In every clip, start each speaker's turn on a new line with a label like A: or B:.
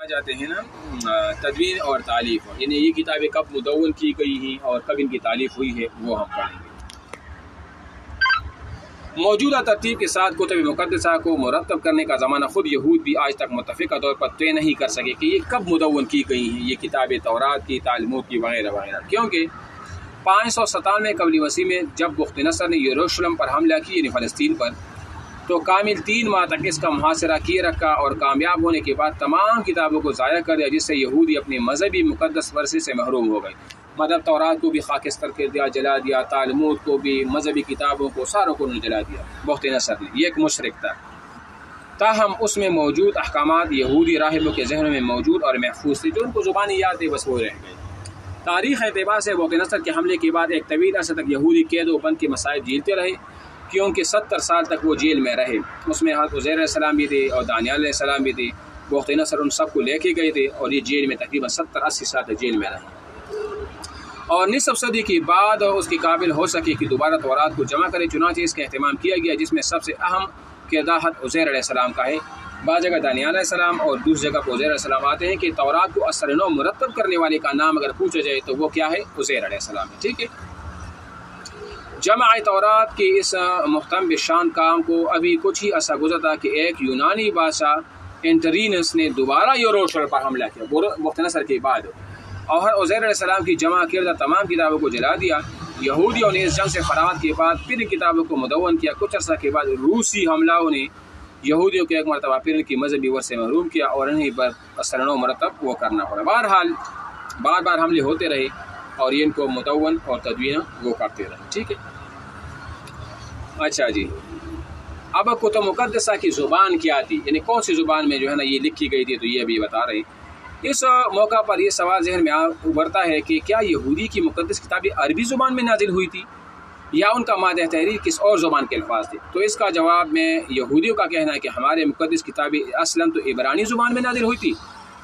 A: جاتے ہیں نا تدوین اور تالیف، یعنی یہ کتابیں کب مدون کی گئی ہیں اور کب ان کی تالیف ہوئی ہے وہ ہم پڑھیں گے۔ موجودہ ترتیب کے ساتھ کتب مقدسہ کو مرتب کرنے کا زمانہ خود یہود بھی آج تک متفقہ طور پر طے نہیں کر سکے کہ یہ کب مدون کی گئی ہیں یہ کتابیں تورات کی، تعلیمات کی وغیرہ وغیرہ، کیونکہ 597 قبل مسیح میں جب بخت نصر نے یروشلم پر حملہ کی یعنی فلسطین پر، تو کامل 3 ماہ تک اس کا محاصرہ کیے رکھا اور کامیاب ہونے کے بعد تمام کتابوں کو ضائع کر دیا، جس سے یہودی اپنے مذہبی مقدس ورثے سے محروم ہو گئے۔ مطلب تورات کو بھی خاکستر کر دیا، جلا دیا، تعلیمات کو بھی، مذہبی کتابوں کو، ساروں کو انہوں نے جلا دیا بخت نصر نے۔ یہ ایک مشرک تھا، تاہم اس میں موجود احکامات یہودی راہبوں کے ذہنوں میں موجود اور محفوظ تھے، جو ان کو زبانی یاد ہے بس وہ رہ گئے۔ تاریخ اعتبار سے بخت نصر کے حملے کے بعد ایک طویل عرصے تک یہودی قید و بند کے مصائب جھیلتے رہے، کیونکہ 70 سال تک وہ جیل میں رہے۔ اس میں حضرت عزیر علیہ السلام بھی تھے اور دانیال علیہ السلام بھی تھے۔ بخت نصر ان سب کو لے کے گئے تھے اور یہ جیل میں تقریباً 70-80 سال تک جیل میں رہے، اور نصف صدی کے بعد اس کے قابل ہو سکے کہ دوبارہ تورات کو جمع کرے، چنانچہ اس کا اہتمام کیا گیا، جس میں سب سے اہم کردار حضرت عزیر علیہ السلام کا ہے۔ بعض جگہ دانیال علیہ السلام اور دوسری جگہ عزیر علیہ السلام آتے ہیں کہ تورات کو اثر نو مرتب کرنے والے کا نام اگر پوچھا جائے تو وہ کیا ہے؟ عزیر علیہ السلام ہے، ٹھیک ہے۔ جمع تورات کے اس محتم شان کام کو ابھی کچھ ہی عرصہ گزرتا کہ ایک یونانی بادشاہ انٹرینس نے دوبارہ یروشلم پر حملہ کیا بخت نصر کے بعد، اور عزیر علیہ السلام کی جمع کردہ تمام کتابوں کو جلا دیا۔ یہودیوں نے اس جنگ سے فراغت کے بعد پھر ان کتابوں کو مدون کیا۔ کچھ عرصہ کے بعد روسی حملوں نے یہودیوں کو ایک مرتبہ پھر ان کی مذہبی ورثے سے محروم کیا اور انہیں اثر مرتب وہ کرنا پڑا۔ بہرحال بار بار حملے ہوتے رہے اور یہ ان کو مدون اور تدوین وہ کرتے رہے، ٹھیک ہے۔ اچھا جی، اب کتب مقدسہ کی زبان کیا تھی، یعنی کون سی زبان میں جو ہے نا یہ لکھی گئی تھی، تو یہ ابھی بتا رہے ہیں۔ اس موقع پر یہ سوال ذہن میں ابھرتا ہے کہ کیا یہودی کی مقدس کتابیں عربی زبان میں نازل ہوئی تھی یا ان کا مادہ تحریر کس اور زبان کے الفاظ تھے؟ تو اس کا جواب میں یہودیوں کا کہنا ہے کہ ہمارے مقدس کتابیں اصلاً تو عبرانی زبان میں نازل ہوئی تھی،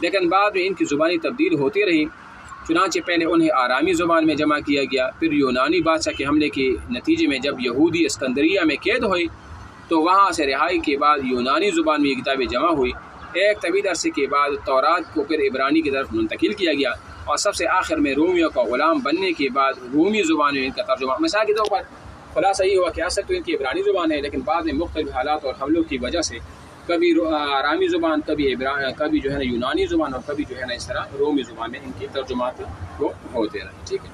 A: لیکن بعد میں ان کی زبانی تبدیل ہوتی رہی، چنانچہ پہلے انہیں آرامی زبان میں جمع کیا گیا، پھر یونانی بادشاہ کے حملے کے نتیجے میں جب یہودی اسکندریہ میں قید ہوئے تو وہاں سے رہائی کے بعد یونانی زبان میں یہ کتابیں جمع ہوئی۔ ایک طویل عرصے کے بعد تورات کو پھر عبرانی کی طرف منتقل کیا گیا، اور سب سے آخر میں رومیوں کا غلام بننے کے بعد رومی زبان میں ان کا ترجمہ۔ مثال کے طور پر خلاصہ یہ ہوا کہ اصل تو ان کی عبرانی زبان ہے، لیکن بعد میں مختلف حالات اور حملوں کی وجہ سے کبھی آرامی زبان، کبھی جو ہے نا یونانی زبان، اور کبھی جو ہے نا اس طرح رومی زبان میں ان کی ترجمات وہ ہوتے رہے، ٹھیک ہے۔